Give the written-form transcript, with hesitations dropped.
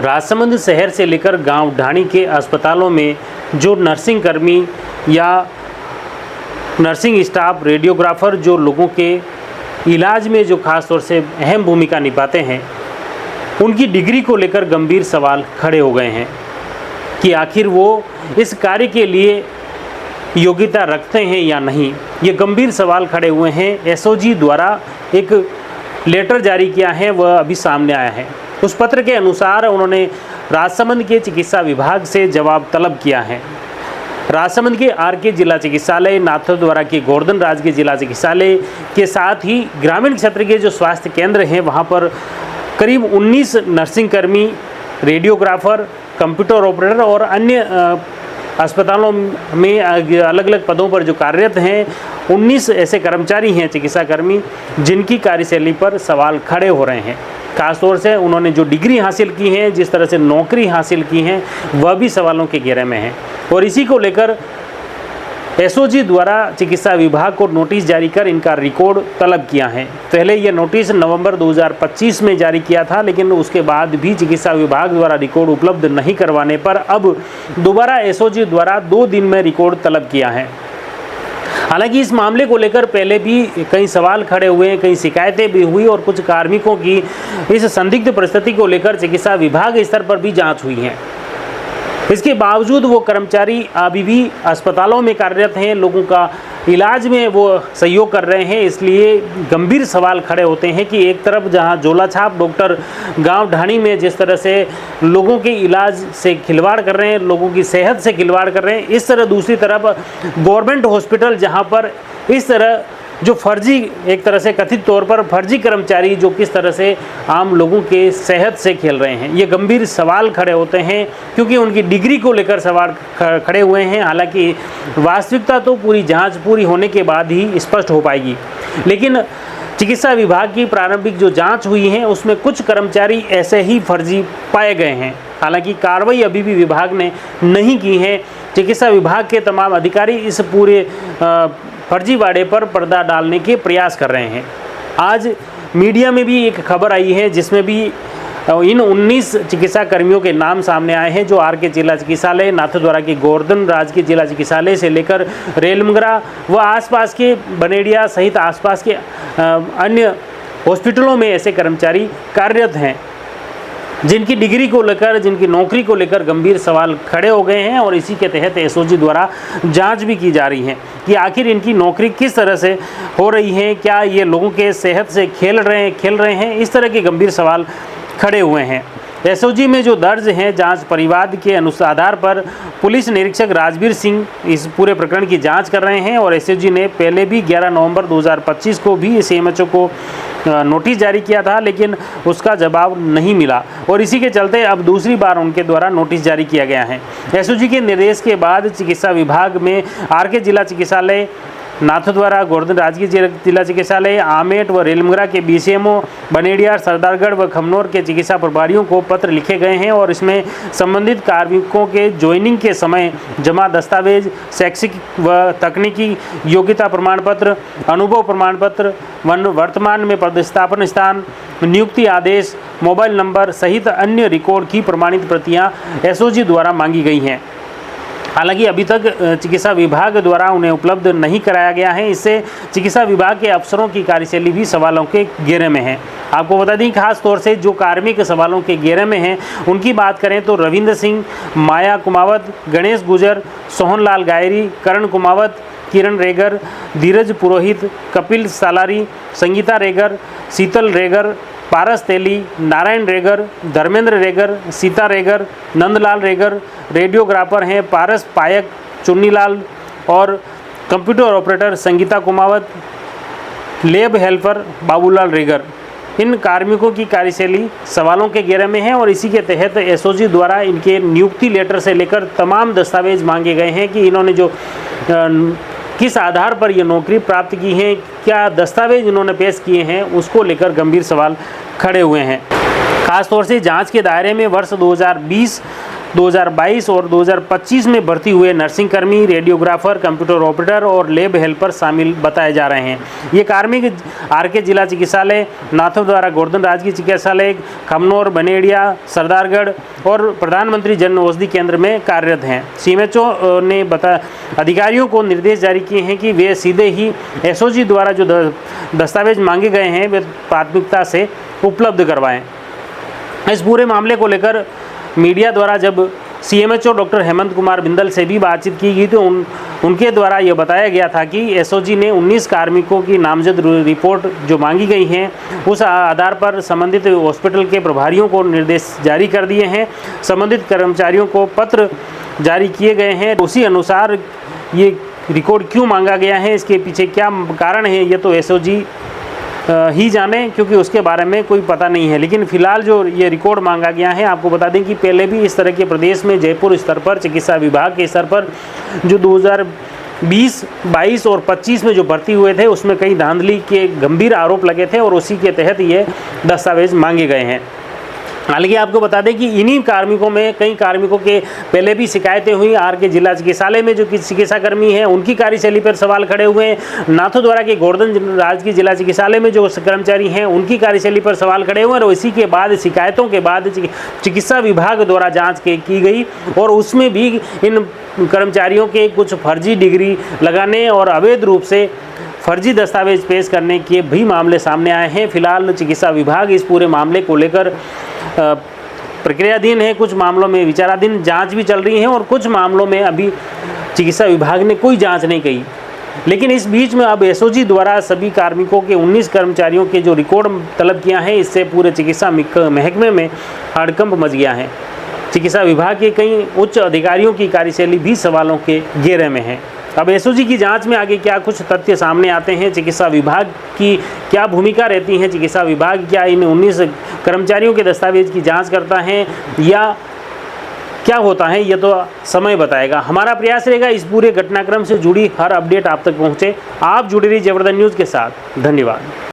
राजसमंद शहर से लेकर गांव ढाणी के अस्पतालों में जो नर्सिंग कर्मी या नर्सिंग स्टाफ, रेडियोग्राफर जो लोगों के इलाज में जो खास तौर से अहम भूमिका निभाते हैं, उनकी डिग्री को लेकर गंभीर सवाल खड़े हो गए हैं कि आखिर वो इस कार्य के लिए योग्यता रखते हैं या नहीं। ये गंभीर सवाल खड़े हुए हैं। एसओजी द्वारा एक लेटर जारी किया है, वह अभी सामने आया है। उस पत्र के अनुसार उन्होंने राजसमंद के चिकित्सा विभाग से जवाब तलब किया है। राजसमंद के आरके जिला चिकित्सालय, नाथद्वारा के गोवर्धन राज के जिला चिकित्सालय के साथ ही ग्रामीण क्षेत्र के जो स्वास्थ्य केंद्र हैं, वहाँ पर करीब 19 नर्सिंग कर्मी, रेडियोग्राफर, कंप्यूटर ऑपरेटर और अन्य अस्पतालों में अलग अलग पदों पर जो कार्यरत हैं 19 ऐसे कर्मचारी हैं, चिकित्सा कर्मी, जिनकी कार्यशैली पर सवाल खड़े हो रहे हैं। खासतौर से उन्होंने जो डिग्री हासिल की है, जिस तरह से नौकरी हासिल की है, वह भी सवालों के घेरे में है। और इसी को लेकर एसओजी द्वारा चिकित्सा विभाग को नोटिस जारी कर इनका रिकॉर्ड तलब किया है। पहले यह नोटिस नवंबर 2025 में जारी किया था, लेकिन उसके बाद भी चिकित्सा विभाग द्वारा रिकॉर्ड उपलब्ध नहीं करवाने पर अब दोबारा एसओजी द्वारा 2 दिन में रिकॉर्ड तलब किया है। हालांकि इस मामले को लेकर पहले भी कई सवाल खड़े हुए, कई शिकायतें भी हुई और कुछ कार्मिकों की इस संदिग्ध परिस्थिति को लेकर चिकित्सा विभाग स्तर पर भी जांच हुई है। इसके बावजूद वो कर्मचारी अभी भी अस्पतालों में कार्यरत हैं, लोगों का इलाज में वो सहयोग कर रहे हैं। इसलिए गंभीर सवाल खड़े होते हैं कि एक तरफ जहां झोलाछाप डॉक्टर गांव ढाणी में जिस तरह से लोगों के इलाज से खिलवाड़ कर रहे हैं, लोगों की सेहत से खिलवाड़ कर रहे हैं, इस तरह दूसरी तरफ गवर्नमेंट हॉस्पिटल जहां पर इस तरह जो फर्जी, एक तरह से कथित तौर पर फर्जी कर्मचारी जो किस तरह से आम लोगों के सेहत से खेल रहे हैं, ये गंभीर सवाल खड़े होते हैं क्योंकि उनकी डिग्री को लेकर सवाल खड़े हुए हैं। हालांकि वास्तविकता तो पूरी जांच पूरी होने के बाद ही स्पष्ट हो पाएगी, लेकिन चिकित्सा विभाग की प्रारंभिक जो जांच हुई है उसमें कुछ कर्मचारी ऐसे ही फर्जी पाए गए हैं। हालांकि कार्रवाई अभी भी विभाग ने नहीं की है। चिकित्सा विभाग के तमाम अधिकारी इस पूरे फर्जीवाड़े पर पर्दा डालने के प्रयास कर रहे हैं। आज मीडिया में भी एक खबर आई है जिसमें भी इन 19 चिकित्सा कर्मियों के नाम सामने आए हैं, जो आरके जिला चिकित्सालय, नाथद्वारा के गोवर्धन राज के जिला चिकित्सालय से लेकर रेलमंगरा व आसपास के बनेडिया सहित आसपास के अन्य हॉस्पिटलों में ऐसे कर्मचारी कार्यरत हैं जिनकी डिग्री को लेकर, जिनकी नौकरी को लेकर गंभीर सवाल खड़े हो गए हैं। और इसी के तहत एसओजी द्वारा जांच भी की जा रही है कि आखिर इनकी नौकरी किस तरह से हो रही है, क्या ये लोगों के सेहत से खेल रहे हैं, इस तरह के गंभीर सवाल खड़े हुए हैं। एसओजी में जो दर्ज हैं जांच परिवाद के आधार पर पुलिस निरीक्षक राजवीर सिंह इस पूरे प्रकरण की जांच कर रहे हैं। और एसओजी ने पहले भी 11 नवंबर 2025 को भी सीएमएचओ को नोटिस जारी किया था, लेकिन उसका जवाब नहीं मिला और इसी के चलते अब दूसरी बार उनके द्वारा नोटिस जारी किया गया है। एसओजी के निर्देश के बाद चिकित्सा विभाग में आरके जिला चिकित्सालय, नाथद्वारा, गोवर्धन राजकीय जिला चिकित्सालय, आमेट व रेलमंगरा के बीसीएमओ, बनेडिया, सरदारगढ़ व खमनौर के चिकित्सा प्रभारियों को पत्र लिखे गए हैं और इसमें संबंधित कार्मिकों के ज्वाइनिंग के समय जमा दस्तावेज, शैक्षिक व तकनीकी योग्यता प्रमाण पत्र, अनुभव प्रमाण पत्र, वर्तमान में पदस्थापन स्थान, नियुक्ति आदेश, मोबाइल नंबर सहित अन्य रिकॉर्ड की प्रमाणित प्रतियाँ एसओजी द्वारा मांगी गई हैं। हालांकि अभी तक चिकित्सा विभाग द्वारा उन्हें उपलब्ध नहीं कराया गया है। इससे चिकित्सा विभाग के अफसरों की कार्यशैली भी सवालों के घेरे में है। आपको बता दें, खास तौर से जो कार्मिक सवालों के घेरे में हैं उनकी बात करें तो रविंद्र सिंह, माया कुमावत, गणेश गुजर, सोहनलाल गायरी, करण कुमावत, किरण रेगर, धीरज पुरोहित, कपिल सालारी, संगीता रेगर, शीतल रेगर, पारस तेली, नारायण रेगर, धर्मेंद्र रेगर, सीता रेगर, नंदलाल रेगर, रेडियोग्राफर हैं पारस पायक, चुन्नीलाल और computer operator Sangeeta Kumawat, lab helper Babulal Regar. इन कार्मिकों की कार्यशैली सवालों के घेरे में है और इसी के तहत एसओजी द्वारा इनके नियुक्ति लेटर से लेकर तमाम दस्तावेज मांगे गए हैं कि इन्होंने जो किस आधार पर ये नौकरी प्राप्त की है, क्या दस्तावेज इन्होंने पेश किए हैं, उसको लेकर गंभीर सवाल खड़े हुए हैं। खासतौर से जांच के दायरे में वर्ष 2020 2022 और 2025 में भर्ती हुए नर्सिंग कर्मी, रेडियोग्राफर, कंप्यूटर ऑपरेटर और लैब हेल्पर शामिल बताए जा रहे हैं। ये कार्मिक आरके जिला चिकित्सालय, नाथद्वारा गोवर्धन राजकीय चिकित्सालय, खमनौर, बनेड़िया, सरदारगढ़ और प्रधानमंत्री जन औषधि केंद्र में कार्यरत हैं। सीएमएचओ ने अधिकारियों को निर्देश जारी किए हैं कि वे सीधे ही एसओजी द्वारा जो दस्तावेज मांगे गए हैं वे प्राथमिकता से उपलब्ध करवाएं। इस पूरे मामले को लेकर मीडिया द्वारा जब सीएमएचओ डॉक्टर हेमंत कुमार बिंदल से भी बातचीत की गई तो उनके द्वारा यह बताया गया था कि एसओजी ने 19 कार्मिकों की नामजद रिपोर्ट जो मांगी गई हैं उस आधार पर संबंधित हॉस्पिटल के प्रभारियों को निर्देश जारी कर दिए हैं। संबंधित कर्मचारियों को पत्र जारी किए गए हैं। उसी अनुसार ये रिकॉर्ड क्यों मांगा गया है, इसके पीछे क्या कारण है, ये तो एसओजी ही जाने, क्योंकि उसके बारे में कोई पता नहीं है। लेकिन फिलहाल जो ये रिकॉर्ड मांगा गया है, आपको बता दें कि पहले भी इस तरह के प्रदेश में जयपुर स्तर पर चिकित्सा विभाग के स्तर पर जो 2020, 22 और 25 में जो भर्ती हुए थे उसमें कई धांधली के गंभीर आरोप लगे थे और उसी के तहत ये दस्तावेज मांगे गए हैं। हालांकि आपको बता दें कि इन्हीं कार्मिकों में कई कार्मिकों के पहले भी शिकायतें हुई। आरके जिला चिकित्सालय में जो चिकित्साकर्मी हैं उनकी कार्यशैली पर सवाल खड़े हुए हैं। नाथद्वारा के गोवर्धन राजकीय जिला चिकित्सालय में जो कर्मचारी हैं उनकी कार्यशैली पर सवाल खड़े हुए हैं और इसी के बाद शिकायतों के बाद चिकित्सा विभाग द्वारा जाँच की गई और उसमें भी इन कर्मचारियों के कुछ फर्जी डिग्री लगाने और अवैध रूप से फर्जी दस्तावेज पेश करने के भी मामले सामने आए हैं। फिलहाल चिकित्सा विभाग इस पूरे मामले को लेकर प्रक्रियाधीन है। कुछ मामलों में विचाराधीन जांच भी चल रही है और कुछ मामलों में अभी चिकित्सा विभाग ने कोई जांच नहीं की। लेकिन इस बीच में अब एसओजी द्वारा सभी कार्मिकों के 19 कर्मचारियों के जो रिकॉर्ड तलब किया है, इससे पूरे चिकित्सा महकमे में हड़कंप मच गया है। चिकित्सा विभाग के कई उच्च अधिकारियों की कार्यशैली भी सवालों के घेरे में है। अब एसओजी की जांच में आगे क्या कुछ तथ्य सामने आते हैं, चिकित्सा विभाग की क्या भूमिका रहती है, चिकित्सा विभाग क्या इन 19 कर्मचारियों के दस्तावेज की जांच करता है या क्या होता है, ये तो समय बताएगा। हमारा प्रयास रहेगा इस पूरे घटनाक्रम से जुड़ी हर अपडेट आप तक पहुंचे। आप जुड़े रहिए जबरदस्त न्यूज़ के साथ। धन्यवाद।